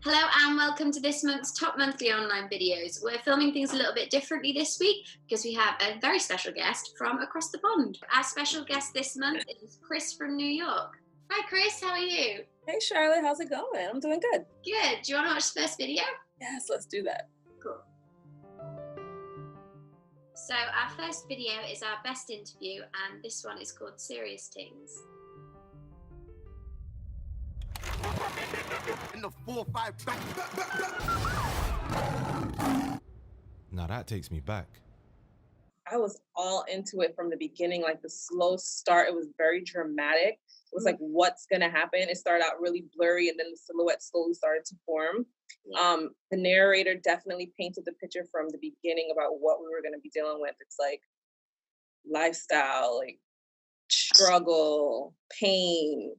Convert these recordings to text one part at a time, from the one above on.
Hello and welcome to this month's Top Monthly Online Videos. We're filming things a little bit differently this week because we have a very special guest from across the pond. Our special guest this month is Chris from New York. Hi Chris, how are you? Hey Charlotte, how's it going? I'm doing good. Good. Do you want to watch the first video? Yes, let's do that. Cool. So our first video is our best interview and this one is called Serious Things. In the 4-5 back. Now that takes me back. I was all into it from the beginning, like the slow start. It was very dramatic. It was like, what's gonna happen? It started out really blurry and then the silhouette slowly started to form. Yeah. The narrator definitely painted the picture from the beginning about what we were gonna be dealing with. It's like lifestyle, like struggle, pain,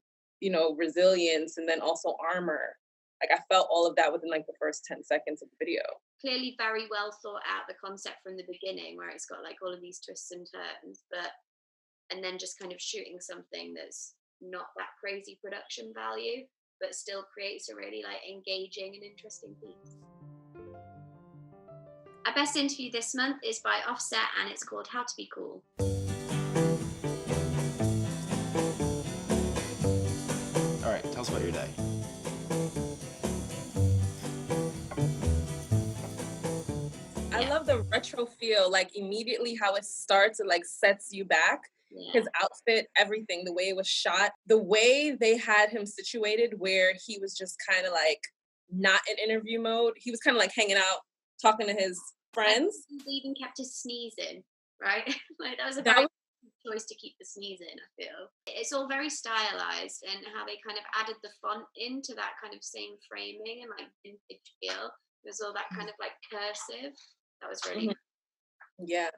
resilience, and then also armor. Like I felt all of that within like the first 10 seconds of the video. Clearly very well thought out, the concept from the beginning, where it's got like all of these twists and turns, and then just kind of shooting something that's not that crazy production value, but still creates a really like engaging and interesting piece. Our best interview this month is by Offset and it's called How to Be Cool. All right, tell us about your day. I love the retro feel, like immediately how it starts, it like sets you back. Yeah. His outfit, everything, the way it was shot, the way they had him situated where he was just kind of like not in interview mode. He was kind of like hanging out, talking to his friends. He even kept his sneeze in, right? Like that was a very choice to keep the sneeze in, I feel. It's all very stylized and how they kind of added the font into that kind of same framing and like vintage feel. It was all that kind of like cursive. That was really nice. Yeah.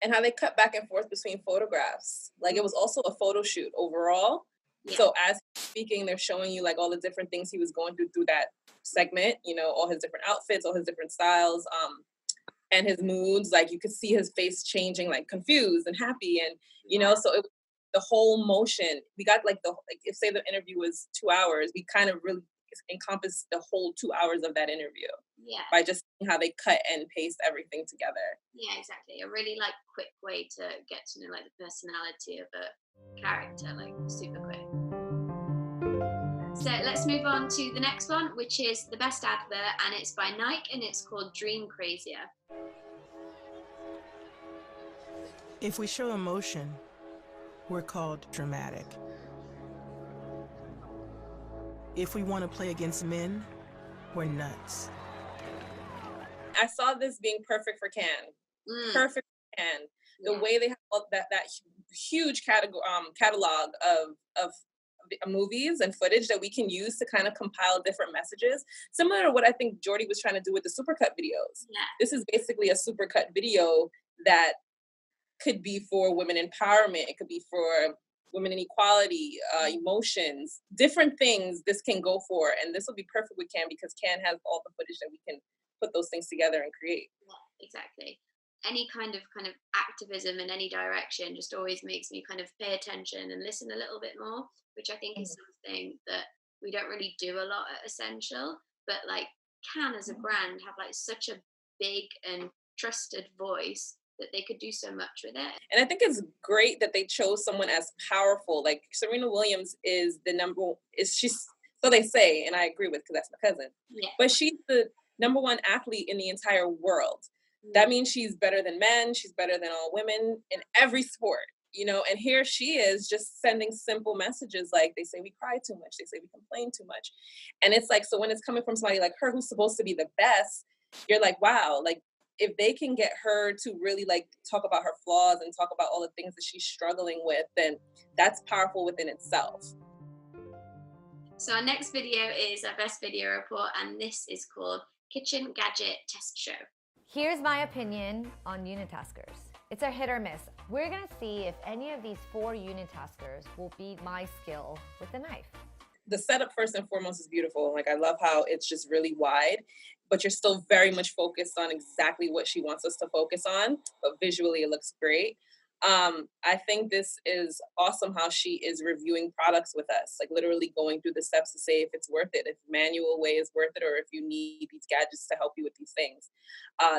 And how they cut back and forth between photographs. Like it was also a photo shoot overall. Yeah. So as he's speaking, they're showing you like all the different things he was going through that segment, all his different outfits, all his different styles, and his moods. Like you could see his face changing, like confused and happy. And, so it, the whole motion, we got if say the interview was 2 hours, we kind of really encompassed the whole 2 hours of that interview. Yeah. By just seeing how they cut and paste everything together. Yeah, exactly. A really like quick way to get to know like the personality of a character, like super quick. So let's move on to the next one, which is the best advert, and it's by Nike and it's called Dream Crazier. If we show emotion, we're called dramatic. If we want to play against men, we're nuts. I saw this being perfect for Cannes. Perfect for Cannes. The way they have that huge catalog of movies and footage that we can use to kind of compile different messages, similar to what I think Jordy was trying to do with the supercut videos. Yeah. This is basically a supercut video that could be for women empowerment. It could be for women inequality, emotions, different things this can go for. And this will be perfect with Cannes because Cannes has all the footage that we can put those things together and create. Yeah, exactly. Any kind of activism in any direction just always makes me kind of pay attention and listen a little bit more, which I think is something that we don't really do a lot at Ascential. But like Cannes as a brand have like such a big and trusted voice that they could do so much with it. And I think it's great that they chose someone as powerful. Like Serena Williams is she's, so they say, and I agree with, because that's my cousin. Yeah. But she's the number one athlete in the entire world. That means she's better than men. She's better than all women in every sport, and here she is just sending simple messages. Like they say we cry too much. They say we complain too much. And it's like, so when it's coming from somebody like her, who's supposed to be the best, you're like, wow, like if they can get her to really like talk about her flaws and talk about all the things that she's struggling with, then that's powerful within itself. So our next video is our best video report, and this is called Kitchen Gadget Test Show. Here's my opinion on unitaskers. It's a hit or miss. We're gonna see if any of these 4 unitaskers will beat my skill with the knife. The setup first and foremost is beautiful. Like I love how it's just really wide, but you're still very much focused on exactly what she wants us to focus on. But visually it looks great. I think this is awesome how she is reviewing products with us, like literally going through the steps to say if it's worth it, if manual way is worth it, or if you need these gadgets to help you with these things.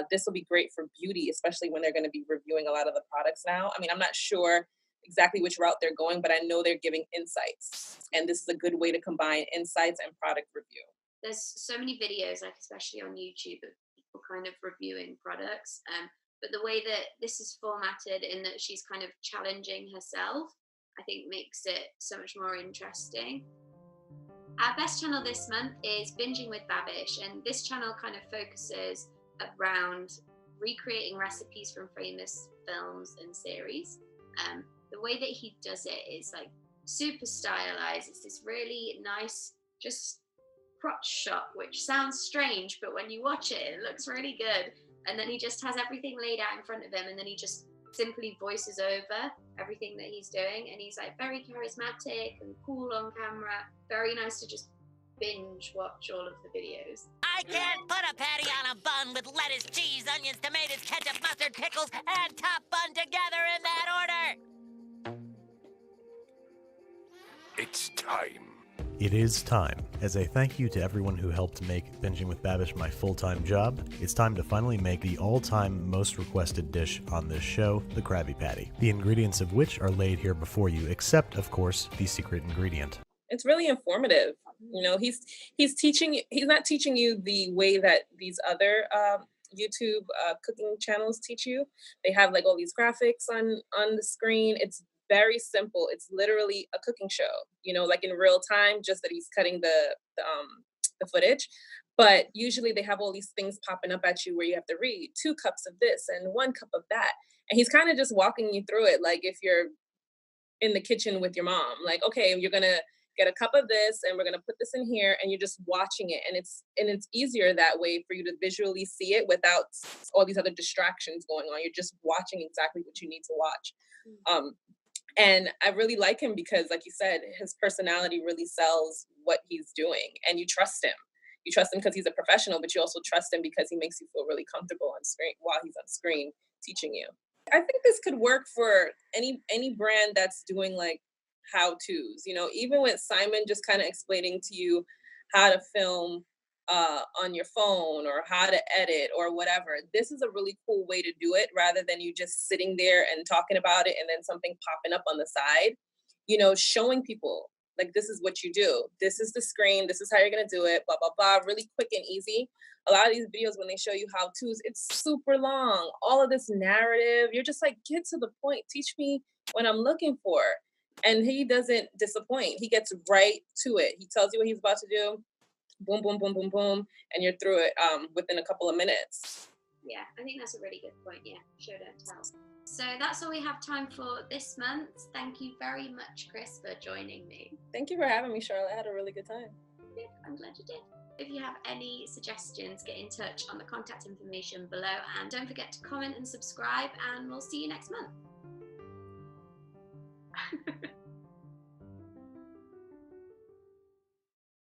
This will be great for beauty, especially when they're going to be reviewing a lot of the products now. I mean, I'm not sure exactly which route they're going, but I know they're giving insights. And this is a good way to combine insights and product review. There's so many videos, like especially on YouTube, of people kind of reviewing products. But the way that this is formatted, in that she's kind of challenging herself, I think makes it so much more interesting. Our best channel this month is Binging with Babish, and this channel kind of focuses around recreating recipes from famous films and series. The way that he does it is like super stylized. It's this really nice, just crotch shot, which sounds strange, but when you watch it, it looks really good. And then he just has everything laid out in front of him, and then he just simply voices over everything that he's doing. And he's like very charismatic and cool on camera. Very nice to just binge watch all of the videos. I can't put a patty on a bun with lettuce, cheese, onions, tomatoes, ketchup, mustard, pickles, and top bun together in that order. It's time. It is time. As a thank you to everyone who helped make Binging with Babish my full-time job, it's time to finally make the all-time most requested dish on this show, the Krabby Patty. The ingredients of which are laid here before you, except, of course, the secret ingredient. It's really informative. You know, he's not teaching you the way that these other YouTube cooking channels teach you. They have like all these graphics on the screen. It's very simple. It's literally a cooking show, you know, like in real time, just that he's cutting the footage. But usually they have all these things popping up at you where you have to read 2 cups of this and 1 cup of that. And he's kind of just walking you through it. Like if you're in the kitchen with your mom, like, okay, you're going to get a cup of this and we're going to put this in here, and you're just watching it. And it's easier that way for you to visually see it without all these other distractions going on. You're just watching exactly what you need to watch. And I really like him because, like you said, his personality really sells what he's doing, and you trust him. You trust him because he's a professional, but you also trust him because he makes you feel really comfortable on screen while he's on screen teaching you. I think this could work for any brand that's doing like how-tos, you know, even with Simon just kind of explaining to you how to film on your phone or how to edit or whatever. This is a really cool way to do it, rather than you just sitting there and talking about it and then something popping up on the side. You know, showing people like, this is what you do. This is the screen. This is how you're going to do it, blah, blah, blah. Really quick and easy. A lot of these videos, when they show you how-tos, it's super long. All of this narrative, you're just like, get to the point. Teach me what I'm looking for. And he doesn't disappoint. He gets right to it. He tells you what he's about to do. Boom, boom, boom, boom, boom. And you're through it within a couple of minutes. Yeah, I think that's a really good point. Yeah, show, don't tell. So that's all we have time for this month. Thank you very much, Chris, for joining me. Thank you for having me, Charlotte. I had a really good time. Yeah, I'm glad you did. If you have any suggestions, get in touch on the contact information below. And don't forget to comment and subscribe, and we'll see you next month.